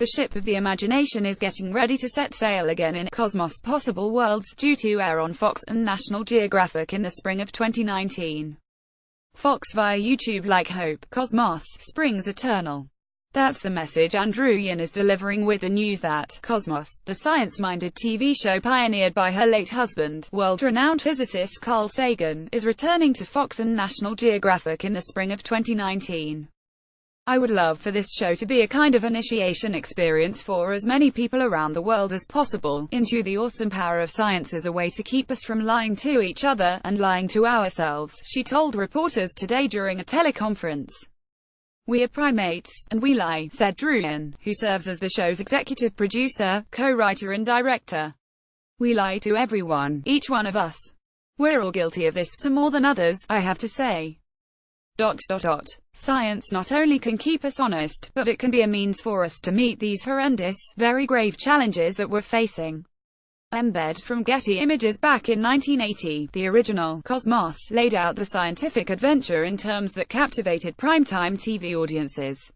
The ship of the imagination is getting ready to set sail again in Cosmos Possible Worlds, due to air on Fox and National Geographic in the spring of 2019. Fox via YouTube. Like hope, Cosmos springs eternal. That's the message Andrew Yan is delivering with the news that Cosmos, the science-minded TV show pioneered by her late husband, world-renowned physicist Carl Sagan, is returning to Fox and National Geographic in the spring of 2019. I would love for this show to be a kind of initiation experience for as many people around the world as possible, into the awesome power of science as a way to keep us from lying to each other, and lying to ourselves, she told reporters today during a teleconference. We are primates, and we lie, said Drew Yan, who serves as the show's executive producer, co-writer and director. We lie to everyone, each one of us. We're all guilty of this, some more than others, I have to say. Science not only can keep us honest, but it can be a means for us to meet these horrendous, very grave challenges that we're facing. Embed from Getty Images. Back in 1980, the original Cosmos laid out the scientific adventure in terms that captivated primetime TV audiences.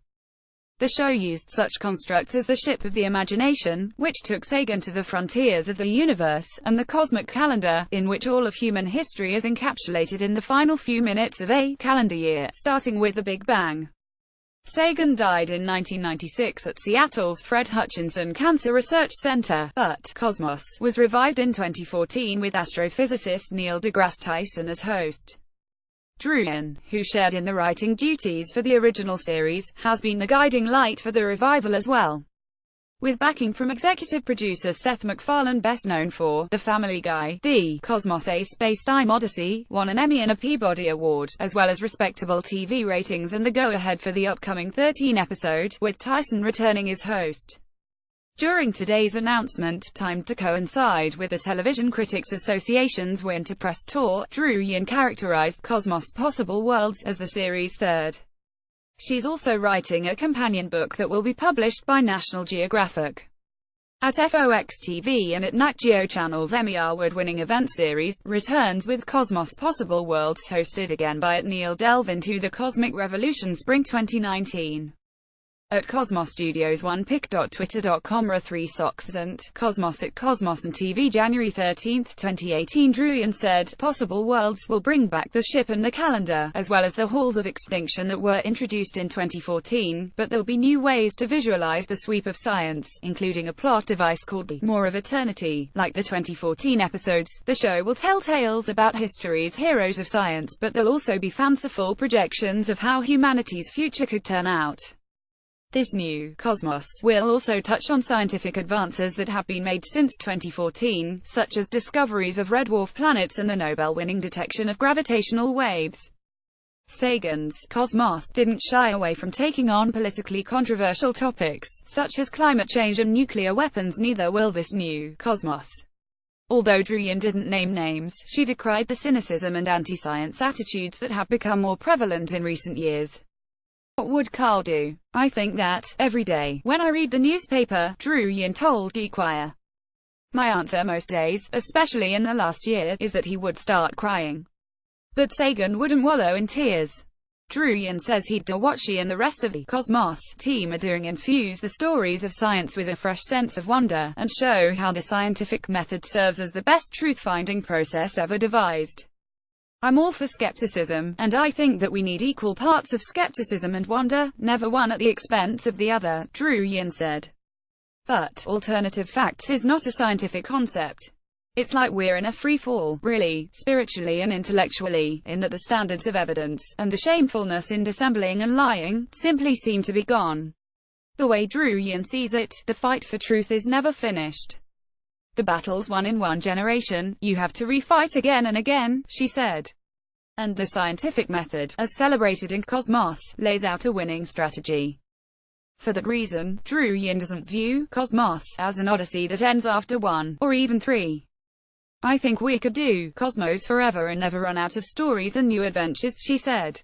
The show used such constructs as the ship of the imagination, which took Sagan to the frontiers of the universe, and the cosmic calendar, in which all of human history is encapsulated in the final few minutes of a calendar year, starting with the Big Bang. Sagan died in 1996 at Seattle's Fred Hutchinson Cancer Research Center, but Cosmos was revived in 2014 with astrophysicist Neil deGrasse Tyson as host. Drew Yan, who shared in the writing duties for the original series, has been the guiding light for the revival as well. With backing from executive producer Seth MacFarlane, best known for The Family Guy, the Cosmos: A Spacetime Odyssey won an Emmy and a Peabody Award, as well as respectable TV ratings and the go-ahead for the upcoming 13-episode, with Tyson returning as host. During today's announcement, timed to coincide with the Television Critics Association's Winter Press Tour, Drew Yan characterized Cosmos Possible Worlds as the series' third. She's also writing a companion book that will be published by National Geographic. At FOX TV and at Nat Geo Channel's Emmy Award-winning event series, returns with Cosmos Possible Worlds, hosted again by Neil. Delve into the cosmic revolution spring 2019. At Cosmos Studios 1 pic.twitter.com Ra3 Socks and Cosmos at Cosmos and TV January 13, 2018. Drew Yan said, Possible Worlds will bring back the ship and the calendar, as well as the halls of extinction that were introduced in 2014, but there'll be new ways to visualize the sweep of science, including a plot device called the More of Eternity. Like the 2014 episodes, the show will tell tales about history's heroes of science, but there'll also be fanciful projections of how humanity's future could turn out. This new Cosmos will also touch on scientific advances that have been made since 2014, such as discoveries of red dwarf planets and the Nobel-winning detection of gravitational waves. Sagan's Cosmos didn't shy away from taking on politically controversial topics, such as climate change and nuclear weapons. Neither will this new Cosmos. Although Drew Yan didn't name names, she decried the cynicism and anti-science attitudes that have become more prevalent in recent years. What would Carl do? I think that, every day, when I read the newspaper, Drew Yan told GeekWire. My answer most days, especially in the last year, is that he would start crying. But Sagan wouldn't wallow in tears. Drew Yan says he'd do what she and the rest of the Cosmos team are doing: infuse the stories of science with a fresh sense of wonder, and show how the scientific method serves as the best truth-finding process ever devised. I'm all for skepticism, and I think that we need equal parts of skepticism and wonder, never one at the expense of the other, Drew Yan said. But alternative facts is not a scientific concept. It's like we're in a free fall, really, spiritually and intellectually, in that the standards of evidence, and the shamefulness in dissembling and lying, simply seem to be gone. The way Drew Yan sees it, the fight for truth is never finished. The battle's won in one generation, you have to refight again and again, she said. And the scientific method, as celebrated in Cosmos, lays out a winning strategy. For that reason, Drew Yan doesn't view Cosmos as an odyssey that ends after 1, or even 3. I think we could do Cosmos forever and never run out of stories and new adventures, she said.